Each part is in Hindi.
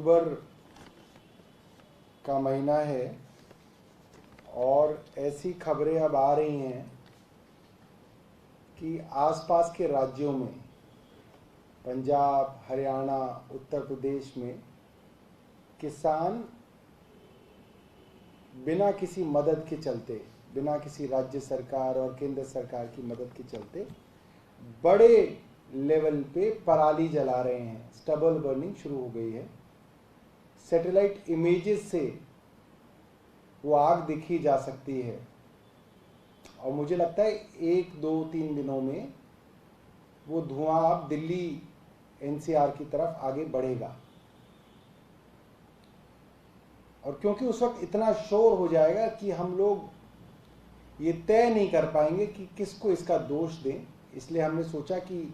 अक्टूबर का महीना है और ऐसी खबरें अब आ रही हैं कि आसपास के राज्यों में, पंजाब, हरियाणा, उत्तर प्रदेश में किसान बिना किसी मदद के चलते, बिना किसी राज्य सरकार और केंद्र सरकार की मदद के चलते बड़े लेवल पे पराली जला रहे हैं। स्टबल बर्निंग शुरू हो गई है। सैटेलाइट इमेजेस से वो आग देखी जा सकती है और मुझे लगता है 1, 2, 3 दिनों में वो धुआं अब दिल्ली एनसीआर की तरफ आगे बढ़ेगा। और क्योंकि उस वक्त इतना शोर हो जाएगा कि हम लोग ये तय नहीं कर पाएंगे कि किसको इसका दोष दें, इसलिए हमने सोचा कि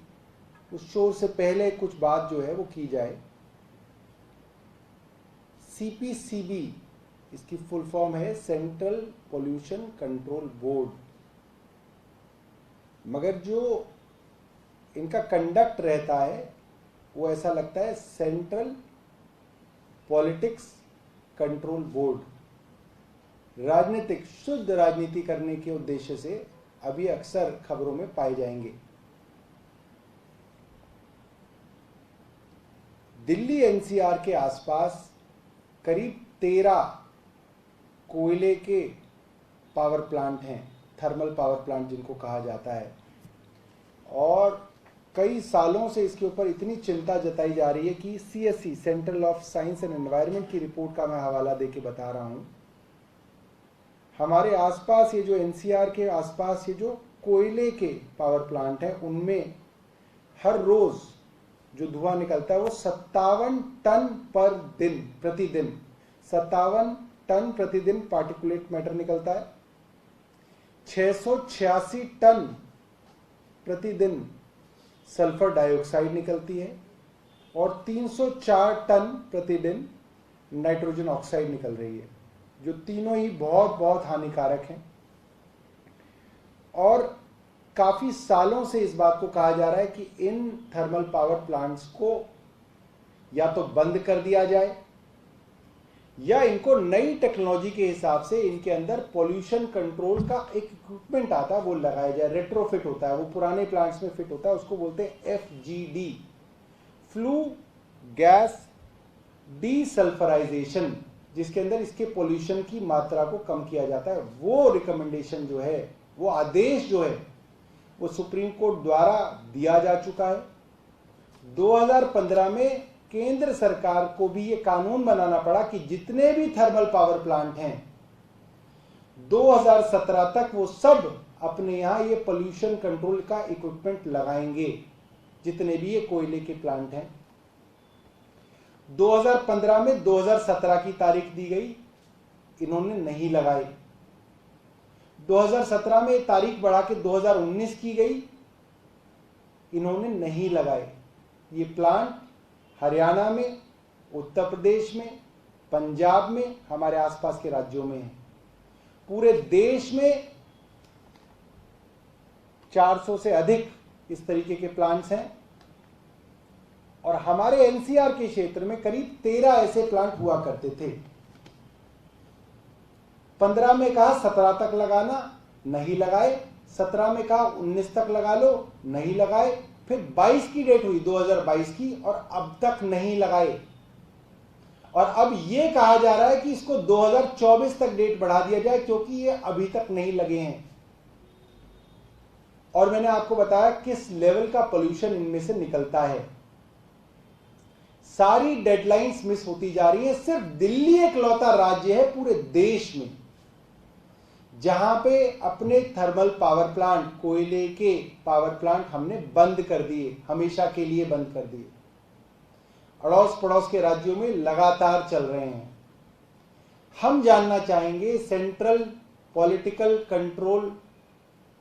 उस शोर से पहले कुछ बात जो है वो की जाए। CPCB इसकी फुल फॉर्म है सेंट्रल पोल्यूशन कंट्रोल बोर्ड, मगर जो इनका कंडक्ट रहता है वो ऐसा लगता है सेंट्रल पॉलिटिक्स कंट्रोल बोर्ड। राजनीतिक, शुद्ध राजनीति करने के उद्देश्य से अभी अक्सर खबरों में पाए जाएंगे। दिल्ली एनसीआर के आसपास करीब 13 कोयले के पावर प्लांट हैं, थर्मल पावर प्लांट जिनको कहा जाता है, और कई सालों से इसके ऊपर इतनी चिंता जताई जा रही है कि CSE, central of science and environment की रिपोर्ट का मैं हवाला देके बता रहा हूं। हमारे आसपास ये जो एनसीआर के आसपास ये जो कोयले के पावर प्लांट हैं, उनमें हर रोज जो धुआं निकलता है वो 57 टन प्रतिदिन 57 टन प्रतिदिन पार्टिकुलेट मैटर निकलता है। 686 टन प्रतिदिन सल्फर डाइऑक्साइड निकलती है और 304 टन प्रतिदिन नाइट्रोजन ऑक्साइड निकल रही है, जो तीनों ही बहुत बहुत हानिकारक हैं। और काफी सालों से इस बात को कहा जा रहा है कि इन थर्मल पावर प्लांट्स को या तो बंद कर दिया जाए या इनको नई टेक्नोलॉजी के हिसाब से इनके अंदर पोल्यूशन कंट्रोल का एक इक्विपमेंट आता है वो लगाया जाए। रेट्रोफिट होता है, वो पुराने प्लांट्स में फिट होता है, उसको बोलते हैं FGD, फ्लू गैस डीसल्फराइजेशन, जिसके अंदर इसके पोल्यूशन की मात्रा को कम किया जाता है। वो रिकमेंडेशन जो है, वो आदेश जो है, वो सुप्रीम कोर्ट द्वारा दिया जा चुका है। 2015 में केंद्र सरकार को भी ये कानून बनाना पड़ा कि जितने भी थर्मल पावर प्लांट हैं 2017 तक वो सब अपने यहां ये पोल्यूशन कंट्रोल का इक्विपमेंट लगाएंगे, जितने भी ये कोयले के प्लांट हैं। 2015 में 2017 की तारीख दी गई, इन्होंने नहीं लगाए। 2017 में तारीख बढ़ा के 2019 की गई, इन्होंने नहीं लगाए। ये प्लांट हरियाणा में, उत्तर प्रदेश में, पंजाब में, हमारे आसपास के राज्यों में है। पूरे देश में 400 से अधिक इस तरीके के प्लांट्स हैं और हमारे एनसीआर के क्षेत्र में करीब 13 ऐसे प्लांट हुआ करते थे। 15 में कहा 17 तक लगाना, नहीं लगाए। 17 में कहा 19 तक लगा लो, नहीं लगाए। फिर 22 की डेट हुई, 2022 की, और अब तक नहीं लगाए। और अब यह कहा जा रहा है कि इसको 2024 तक डेट बढ़ा दिया जाए क्योंकि ये अभी तक नहीं लगे हैं। और मैंने आपको बताया किस लेवल का पोल्यूशन इनमें से निकलता है। सारी डेडलाइंस मिस होती जा रही है। सिर्फ दिल्ली एकलौता राज्य है पूरे देश में जहां पे अपने थर्मल पावर प्लांट, कोयले के पावर प्लांट हमने बंद कर दिए, हमेशा के लिए बंद कर दिए। अड़ोस पड़ोस के राज्यों में लगातार चल रहे हैं। हम जानना चाहेंगे central political control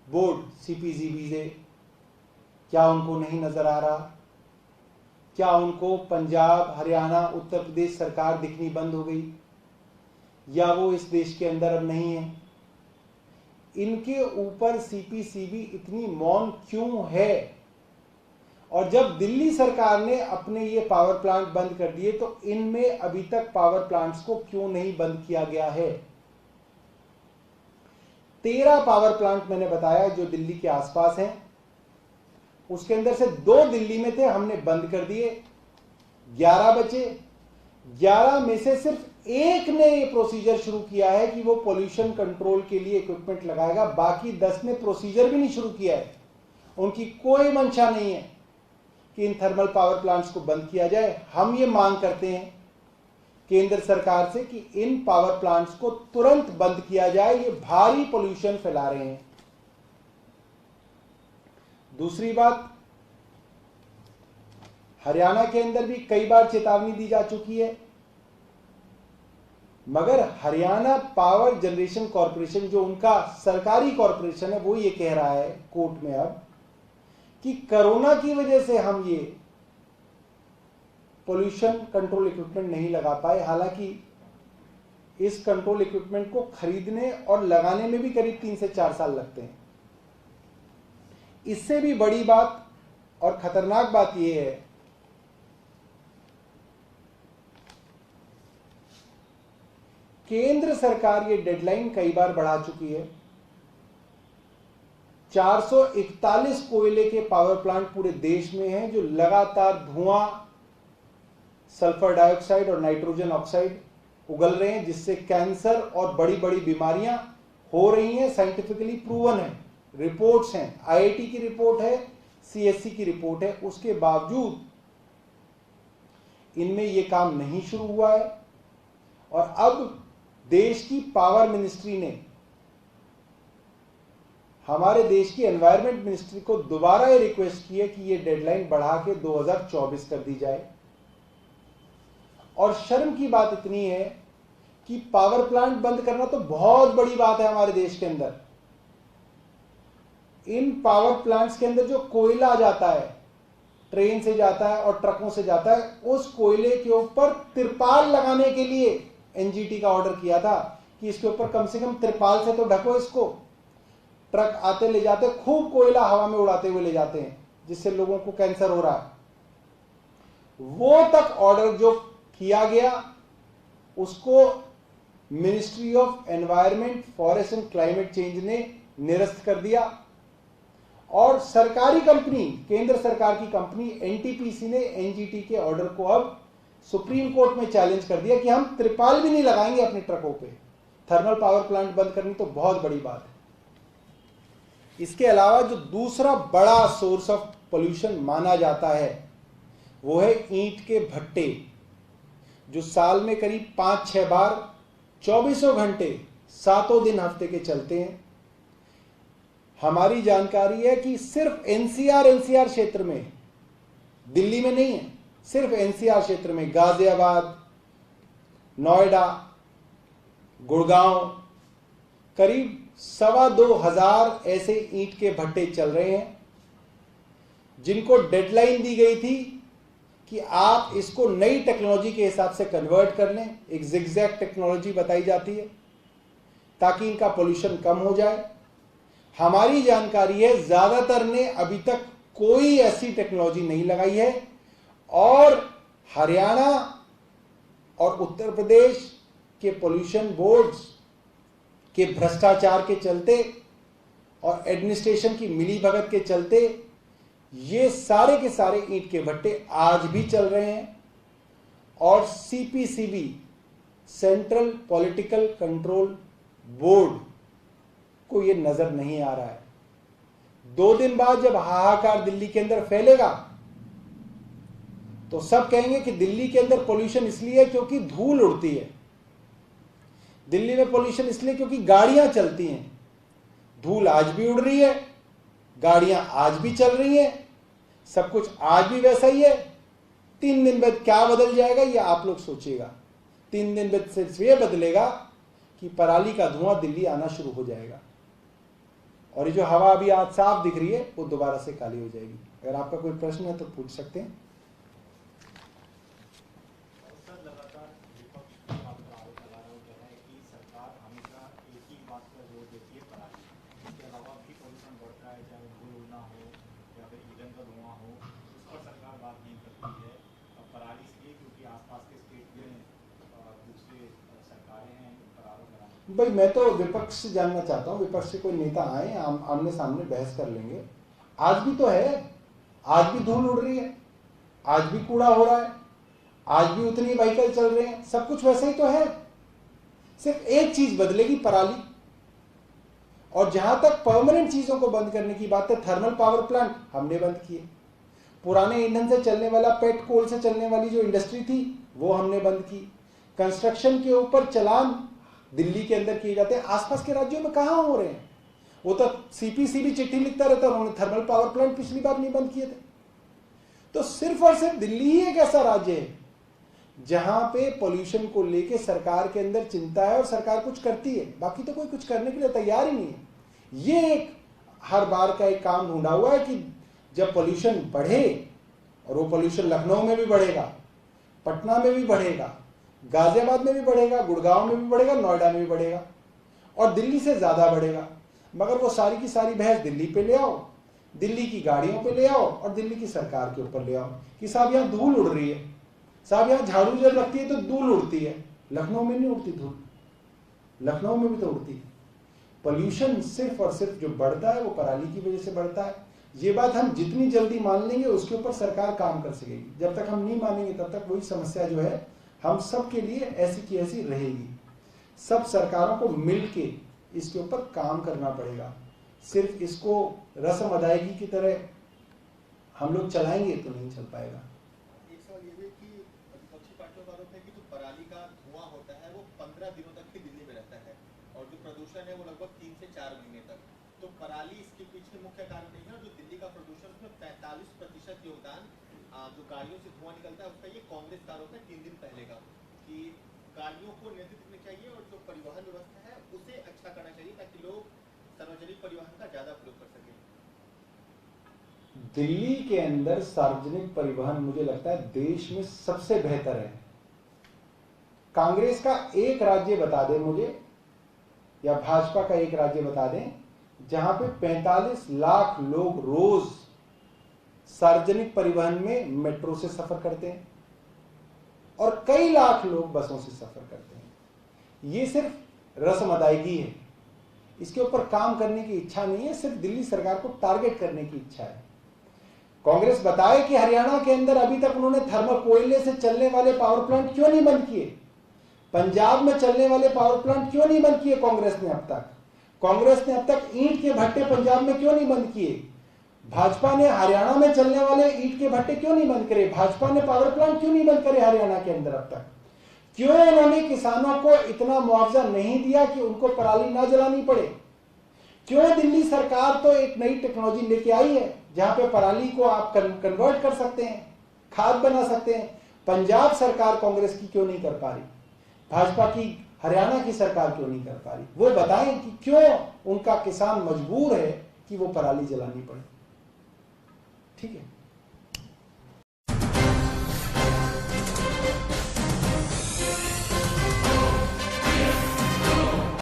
board CPCB से, क्या उनको नहीं नजर आ रहा? क्या उनको पंजाब, हरियाणा, उत्तर प्रदेश सरकार दिखनी बंद हो गई, या वो इस देश के अंदर अब नहीं है? इनके ऊपर CPCB इतनी मौन क्यों है? और जब दिल्ली सरकार ने अपने ये पावर प्लांट बंद कर दिए तो इनमें अभी तक पावर प्लांट्स को क्यों नहीं बंद किया गया है? 13 पावर प्लांट मैंने बताया जो दिल्ली के आसपास हैं, उसके अंदर से 2 दिल्ली में थे, हमने बंद कर दिए, 11 बचे। 11 में से सिर्फ एक ने ये प्रोसीजर शुरू किया है कि वो पोल्यूशन कंट्रोल के लिए इक्विपमेंट लगाएगा, बाकी 10 ने प्रोसीजर भी नहीं शुरू किया है। उनकी कोई मंशा नहीं है कि इन थर्मल पावर प्लांट्स को बंद किया जाए। हम ये मांग करते हैं केंद्र सरकार से कि इन पावर प्लांट्स को तुरंत बंद किया जाए, ये भारी पोल्यूशन फैला रहे हैं। दूसरी बात, हरियाणा के अंदर भी कई बार चेतावनी दी जा चुकी है, मगर हरियाणा पावर जनरेशन कॉर्पोरेशन जो उनका सरकारी कॉर्पोरेशन है, वो ये कह रहा है कोर्ट में अब कि कोरोना की वजह से हम ये पोल्यूशन कंट्रोल इक्विपमेंट नहीं लगा पाए। हालांकि इस कंट्रोल इक्विपमेंट को खरीदने और लगाने में भी करीब 3 से 4 साल लगते हैं। इससे भी बड़ी बात और खतरनाक बात यह है केंद्र सरकार ये डेडलाइन कई बार बढ़ा चुकी है। 441 कोयले के पावर प्लांट पूरे देश में हैं जो लगातार धुआं, सल्फर डाइऑक्साइड और नाइट्रोजन ऑक्साइड उगल रहे हैं, जिससे कैंसर और बड़ी बड़ी बीमारियां हो रही हैं। साइंटिफिकली प्रूवन है, रिपोर्ट्स हैं, आईआईटी की रिपोर्ट है, सीएससी की रिपोर्ट है। उसके बावजूद इनमें यह काम नहीं शुरू हुआ है और अब देश की पावर मिनिस्ट्री ने हमारे देश की एनवायरमेंट मिनिस्ट्री को दोबारा ये रिक्वेस्ट की है कि ये डेडलाइन बढ़ा के 2024 कर दी जाए। और शर्म की बात इतनी है कि पावर प्लांट बंद करना तो बहुत बड़ी बात है हमारे देश के अंदर। इन पावर प्लांट्स के अंदर जो कोयला जाता है, ट्रेन से जाता है और ट्रकों से जाता है, उस कोयले के ऊपर तिरपाल लगाने के लिए एनजीटी का ऑर्डर किया था कि इसके ऊपर कम से कम तिरपाल से तो ढको इसको। ट्रक आते ले जाते, खूब कोयला हवा में उड़ाते हुए ले जाते हैं, जिससे लोगों को कैंसर हो रहा है। वो तक ऑर्डर जो किया गया उसको ministry of environment, forest and climate change ने निरस्त कर दिया और सरकारी कंपनी, केंद्र सरकार की कंपनी एनटीपीसी ने एनजीटी के ऑर्डर को अब सुप्रीम कोर्ट में चैलेंज कर दिया कि हम त्रिपाल भी नहीं लगाएंगे अपने ट्रकों पे। थर्मल पावर प्लांट बंद करनी तो बहुत बड़ी बात है। इसके अलावा जो दूसरा बड़ा सोर्स ऑफ पोल्यूशन माना जाता है वो है ईंट के भट्टे, जो साल में करीब 5-6 बार 24 घंटे 7 दिन हफ्ते के चलते हैं। हमारी जानकारी है कि सिर्फ एनसीआर क्षेत्र में, दिल्ली में नहीं है, सिर्फ एनसीआर क्षेत्र में गाजियाबाद, नोएडा, गुड़गांव, करीब 2,2500 ऐसे ईंट के भट्टे चल रहे हैं जिनको डेडलाइन दी गई थी कि आप इसको नई टेक्नोलॉजी के हिसाब से कन्वर्ट कर लें। एक जिगजैग टेक्नोलॉजी बताई जाती है ताकि इनका पोल्यूशन कम हो जाए। हमारी जानकारी है ज्यादातर ने अभी तक कोई ऐसी टेक्नोलॉजी नहीं लगाई है और हरियाणा और उत्तर प्रदेश के पोल्यूशन बोर्ड्स के भ्रष्टाचार के चलते और एडमिनिस्ट्रेशन की मिलीभगत के चलते ये सारे के सारे ईंट के भट्टे आज भी चल रहे हैं और CPCB, central political control board को ये नजर नहीं आ रहा है। 2 दिन बाद जब हाहाकार दिल्ली के अंदर फैलेगा तो सब कहेंगे कि दिल्ली के अंदर पोल्यूशन इसलिए है क्योंकि धूल उड़ती है, दिल्ली में पोल्यूशन इसलिए क्योंकि गाड़ियां चलती हैं। धूल आज भी उड़ रही है, गाड़ियां आज भी चल रही हैं, सब कुछ आज भी वैसा ही है। 3 दिन बाद क्या बदल जाएगा ये आप लोग सोचिएगा। 3 दिन बाद सिर्फ ये बदलेगा कि पराली का धुआं दिल्ली आना शुरू हो जाएगा और ये जो हवा अभी आज साफ दिख रही है वो दोबारा से काली हो जाएगी। अगर आपका कोई प्रश्न है तो पूछ सकते हैं। भाई मैं तो विपक्ष से जानना चाहता हूं, विपक्ष से कोई नेता आए, आमने सामने बहस कर लेंगे। आज भी तो है, आज भी धूल उड़ रही है, आज भी कूड़ा हो रहा है, आज भी उतनी व्हीकल चल रहे हैं, सब कुछ वैसा ही तो है। सिर्फ एक चीज बदलेगी, पराली। और जहां तक परमानेंट चीजों को बंद करने की बात है, थर्मल पावर प्लांट हमने बंद किए, पुराने ईंधन से चलने वाला, पेट कोल से चलने वाली जो इंडस्ट्री थी वो हमने बंद की। कंस्ट्रक्शन के ऊपर चलान दिल्ली के अंदर किए जाते हैं, आसपास के राज्यों में कहां हो रहे हैं? वो तो सीपीसी भी चिट्ठी लिखता रहता, उन्होंने थर्मल पावर प्लांट पिछली बार नहीं बंद किए थे। तो सिर्फ और सिर्फ दिल्ली ही एक ऐसा राज्य है जहां पे पोल्यूशन को लेके सरकार के अंदर चिंता है और सरकार कुछ करती है, बाकी तो कोई कुछ करने के लिए तैयार ही नहीं है। ये एक हर बार का एक काम ढूंढा हुआ है कि जब पोल्यूशन बढ़े, और वो पोल्यूशन लखनऊ में भी बढ़ेगा, पटना में भी बढ़ेगा, गाजियाबाद में भी बढ़ेगा, गुड़गांव में भी बढ़ेगा, नोएडा में भी बढ़ेगा, और दिल्ली से ज्यादा बढ़ेगा। मगर वो सारी की सारी बहस दिल्ली पे ले आओ, दिल्ली की गाड़ियों पे ले आओ और दिल्ली की सरकार के ऊपर ले आओ कि साहब यहाँ धूल उड़ रही है, साहब यहाँ झाड़ू जब रखती है तो धूल उड़ती है। लखनऊ में नहीं उड़ती धूल, लखनऊ में भी तो उड़ती है। पोल्यूशन सिर्फ और सिर्फ जो बढ़ता है वो पराली की वजह से बढ़ता है। ये बात हम जितनी जल्दी मान लेंगे उसके ऊपर सरकार काम कर सकेगी, जब तक हम नहीं मानेंगे तब तक वही समस्या जो है हम सब के लिए ऐसी की ऐसी रहेगी। सब सरकारों को मिलके इसके ऊपर काम करना पड़ेगा। सिर्फ इसको रस्म अदायगी की तरह हम लोग चलाएंगे तो नहीं चल पाएगा। एक सवाल ये भी कि विपक्षी पार्टियों का आरोप है कि जो पराली का धुआं होता है वो 15 दिनों तक ही दिल्ली में रहता है और जो प्रदूषण है वो लगभग 3 से 4 महीने तक। तो पराली इसके पीछे मुख्य कारण नहीं है, और जो दिल्ली का प्रदूषण उसमें 45% योगदान जो गाड़ियों से धुआं निकलता है उसका ये कांग्रेस का आरोप है 3 दिन पहले का, कि गाड़ियों को नियंत्रित करना चाहिए और जो परिवहन व्यवस्था है उसे अच्छा करना चाहिए ताकि लोग सार्वजनिक परिवहन का ज्यादा प्रयोग कर सके। दिल्ली के अंदर सार्वजनिक परिवहन मुझे लगता है देश में सबसे बेहतर है। कांग्रेस का एक राज्य बता दें मुझे, या भाजपा का एक राज्य बता दें जहां पे 45 लाख लोग रोज सार्वजनिक परिवहन में मेट्रो से सफर करते हैं और कई लाख लोग बसों से सफर करते हैं। ये सिर्फ रस्म अदायगी है, इसके ऊपर काम करने की इच्छा नहीं है, सिर्फ दिल्ली सरकार को टारगेट करने की इच्छा है। कांग्रेस बताए कि हरियाणा के अंदर अभी तक उन्होंने थर्मल कोयले से चलने वाले पावर प्लांट क्यों नहीं बंद किए, पंजाब में चलने वाले पावर प्लांट क्यों नहीं बंद किए कांग्रेस ने अब तक, कांग्रेस ने अब तक ईंट के भट्टे पंजाब में क्यों नहीं बंद किए, भाजपा ने हरियाणा में चलने वाले ईंट के भट्टे क्यों नहीं बंद करे, भाजपा ने पावर प्लांट क्यों नहीं बंद करे हरियाणा के अंदर अब तक, क्यों उन्होंने किसानों को इतना मुआवजा नहीं दिया कि उनको पराली ना जलानी पड़े, क्यों दिल्ली सरकार तो एक नई टेक्नोलॉजी लेके आई है जहां पे पराली को आप कन्वर्ट कर सकते हैं, खाद बना सकते हैं, पंजाब सरकार कांग्रेस की क्यों नहीं कर पा रही, भाजपा की हरियाणा की सरकार क्यों नहीं कर पा रही, वो बताएं कि क्यों उनका किसान मजबूर है कि वो पराली जलानी पड़े। ठीक है।